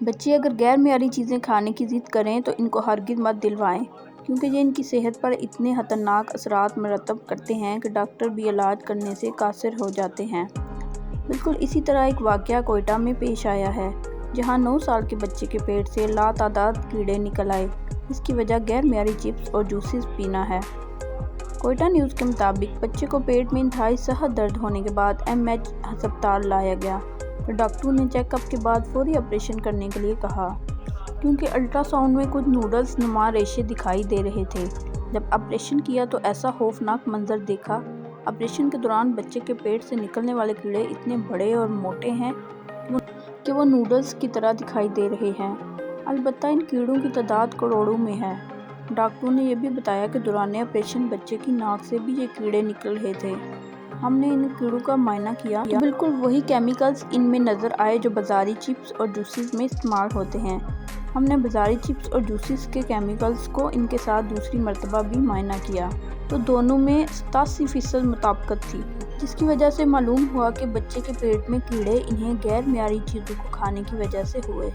بچے اگر غیر معیاری چیزیں کھانے کی ضد کریں تو ان کو ہرگز مت دلوائیں، کیونکہ یہ ان کی صحت پر اتنے خطرناک اثرات مرتب کرتے ہیں کہ ڈاکٹر بھی علاج کرنے سے قاصر ہو جاتے ہیں۔ بالکل اسی طرح ایک واقعہ کوئٹہ میں پیش آیا ہے، جہاں 9 سال کے بچے کے پیٹ سے لاتعداد کیڑے نکل آئے، جس کی وجہ غیر معیاری چپس اور جوسز پینا ہے۔ کوئٹہ نیوز کے مطابق بچے کو پیٹ میں انتہائی سخت درد ہونے کے بعد MH ہسپتال لایا گیا، تو ڈاکٹروں نے چیک اپ کے بعد فوری آپریشن کرنے کے لیے کہا، کیونکہ الٹرا ساؤنڈ میں کچھ نوڈلز نما ریشے دکھائی دے رہے تھے۔ جب آپریشن کیا تو ایسا خوفناک منظر دیکھا۔ آپریشن کے دوران بچے کے پیٹ سے نکلنے والے کیڑے اتنے بڑے اور موٹے ہیں کہ وہ نوڈلز کی طرح دکھائی دے رہے ہیں۔ البتہ ان کیڑوں کی تعداد کروڑوں میں ہے۔ ڈاکٹروں نے یہ بھی بتایا کہ دوران آپریشن بچے کی ناک سے بھی یہ کیڑے نکل رہے تھے۔ ہم نے ان کیڑوں کا معائنہ کیا تو بالکل وہی کیمیکلز ان میں نظر آئے جو بازاری چپس اور جوسز میں استعمال ہوتے ہیں۔ ہم نے بازاری چپس اور جوسز کے کیمیکلز کو ان کے ساتھ دوسری مرتبہ بھی معائنہ کیا تو دونوں میں 87% مطابقت تھی، جس کی وجہ سے معلوم ہوا کہ بچے کے پیٹ میں کیڑے انہیں غیر معیاری چیزوں کو کھانے کی وجہ سے ہوئے۔